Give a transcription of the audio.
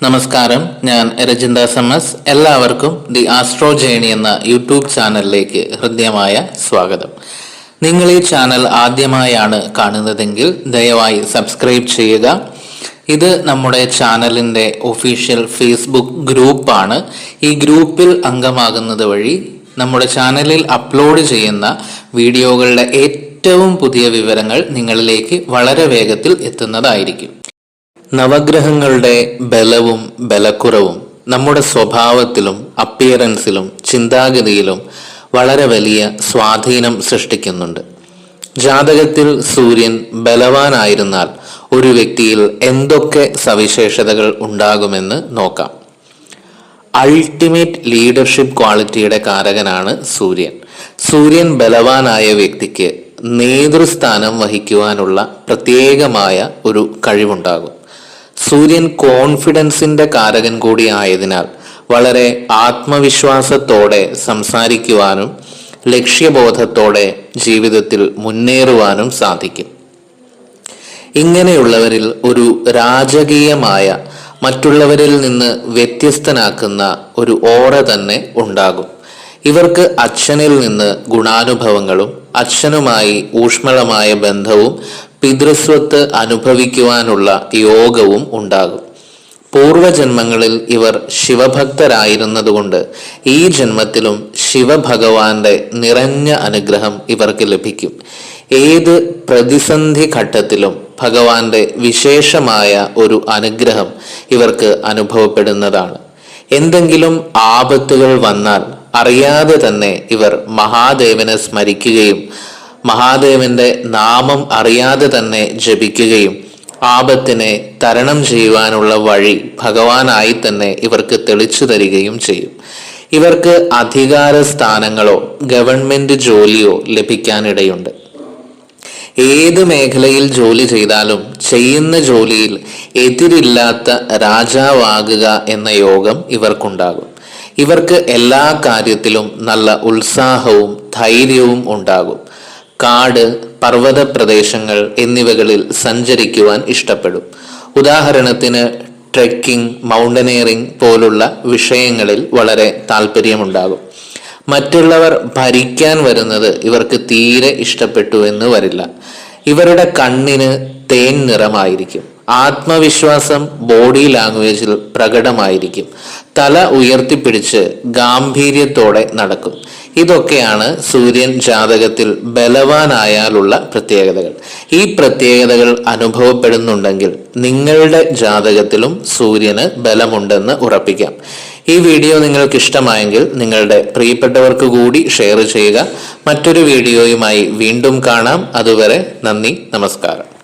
നമസ്കാരം, ഞാൻ രജിന്ദാസ് M S. എല്ലാവർക്കും ദി ആസ്ട്രോ ജേണി എന്ന യൂട്യൂബ് ചാനലിലേക്ക് ഹൃദ്യമായ സ്വാഗതം. നിങ്ങൾ ഈ ചാനൽ ആദ്യമായാണ് കാണുന്നതെങ്കിൽ ദയവായി സബ്സ്ക്രൈബ് ചെയ്യുക. ഇത് നമ്മുടെ ചാനലിൻ്റെ ഒഫീഷ്യൽ ഫേസ്ബുക്ക് ഗ്രൂപ്പാണ്. ഈ ഗ്രൂപ്പിൽ അംഗമാകുന്നത് വഴി നമ്മുടെ ചാനലിൽ അപ്ലോഡ് ചെയ്യുന്ന വീഡിയോകളുടെ ഏറ്റവും പുതിയ വിവരങ്ങൾ നിങ്ങളിലേക്ക് വളരെ വേഗത്തിൽ എത്തുന്നതായിരിക്കും. നവഗ്രഹങ്ങളുടെ ബലവും ബലക്കുറവും നമ്മുടെ സ്വഭാവത്തിലും അപ്പിയറൻസിലും ചിന്താഗതിയിലും വളരെ വലിയ സ്വാധീനം സൃഷ്ടിക്കുന്നുണ്ട്. ജാതകത്തിൽ സൂര്യൻ ബലവാനായിരുന്നാൽ ഒരു വ്യക്തിയിൽ എന്തൊക്കെ സവിശേഷതകൾ ഉണ്ടാകുമെന്ന് നോക്കാം. അൾട്ടിമേറ്റ് ലീഡർഷിപ്പ് ക്വാളിറ്റിയുടെ കാരകനാണ് സൂര്യൻ. സൂര്യൻ ബലവാനായ വ്യക്തിക്ക് നേതൃസ്ഥാനം വഹിക്കുവാനുള്ള പ്രത്യേകമായ ഒരു കഴിവുണ്ടാകും. സൂര്യൻ കോൺഫിഡൻസിന്റെ കാരകൻ കൂടി ആയതിനാൽ വളരെ ആത്മവിശ്വാസത്തോടെ സംസാരിക്കുവാനും ലക്ഷ്യബോധത്തോടെ ജീവിതത്തിൽ മുന്നേറുവാനും സാധിക്കും. ഇങ്ങനെയുള്ളവരിൽ ഒരു രാജകീയമായ, മറ്റുള്ളവരിൽ നിന്ന് വ്യത്യസ്തനാക്കുന്ന ഒരു ഓറ തന്നെ ഉണ്ടാകും. ഇവർക്ക് അച്ഛനിൽ നിന്ന് ഗുണാനുഭവങ്ങളും അച്ഛനുമായി ഊഷ്മളമായ ബന്ധവും പിതൃസ്വത്ത് അനുഭവിക്കുവാനുള്ള യോഗവും ഉണ്ടാകും. പൂർവജന്മങ്ങളിൽ ഇവർ ശിവഭക്തരായിരുന്നതുകൊണ്ട് ഈ ജന്മത്തിലും ശിവഭഗവാന്റെ നിറഞ്ഞ അനുഗ്രഹം ഇവർക്ക് ലഭിക്കും. ഏത് പ്രതിസന്ധി ഘട്ടത്തിലും ഭഗവാന്റെ വിശേഷമായ ഒരു അനുഗ്രഹം ഇവർക്ക് അനുഭവപ്പെടുന്നതാണ്. എന്തെങ്കിലും ആപത്തുകൾ വന്നാൽ അറിയാതെ തന്നെ ഇവർ മഹാദേവനെ സ്മരിക്കുകയും മഹാദേവന്റെ നാമം അറിയാതെ തന്നെ ജപിക്കുകയും ആപത്തിനെ തരണം ചെയ്യുവാനുള്ള വഴി ഭഗവാനായി തന്നെ ഇവർക്ക് തെളിച്ചു തരികയും ചെയ്യും. ഇവർക്ക് അധികാര സ്ഥാനങ്ങളോ ഗവൺമെന്റ് ജോലിയോ ലഭിക്കാനിടയുണ്ട്. ഏത് മേഖലയിൽ ജോലി ചെയ്താലും ചെയ്യുന്ന ജോലിയിൽ എതിരില്ലാത്ത രാജാവാകുക എന്ന യോഗം ഇവർക്കുണ്ടാകും. ഇവർക്ക് എല്ലാ കാര്യത്തിലും നല്ല ഉത്സാഹവും ധൈര്യവും ഉണ്ടാകും. കാട്, പർവ്വത പ്രദേശങ്ങൾ എന്നിവകളിൽ സഞ്ചരിക്കുവാൻ ഇഷ്ടപ്പെടും. ഉദാഹരണത്തിന് ട്രെക്കിംഗ്, മൗണ്ടനറിംഗ് പോലുള്ള വിഷയങ്ങളിൽ വളരെ താല്പര്യമുണ്ടാകും. മറ്റുള്ളവർ ഭരിക്കാൻ വരുന്നത് ഇവർക്ക് തീരെ ഇഷ്ടപ്പെട്ടു എന്ന് വരില്ല. ഇവരുടെ കണ്ണിന് തേൻ നിറമായിരിക്കും. ആത്മവിശ്വാസം ബോഡി ലാംഗ്വേജിൽ പ്രകടമായിരിക്കും. തല ഉയർത്തിപ്പിടിച്ച് ഗാംഭീര്യത്തോടെ നടക്കും. ഇതൊക്കെയാണ് സൂര്യൻ ജാതകത്തിൽ ബലവാനായാലുള്ള പ്രത്യേകതകൾ. ഈ പ്രത്യേകതകൾ അനുഭവപ്പെടുന്നുണ്ടെങ്കിൽ നിങ്ങളുടെ ജാതകത്തിലും സൂര്യന് ബലമുണ്ടെന്ന് ഉറപ്പിക്കാം. ഈ വീഡിയോ നിങ്ങൾക്ക് ഇഷ്ടമായെങ്കിൽ നിങ്ങളുടെ പ്രിയപ്പെട്ടവർക്ക് കൂടി ഷെയർ ചെയ്യുക. മറ്റൊരു വീഡിയോയുമായി വീണ്ടും കാണാം. അതുവരെ നന്ദി, നമസ്കാരം.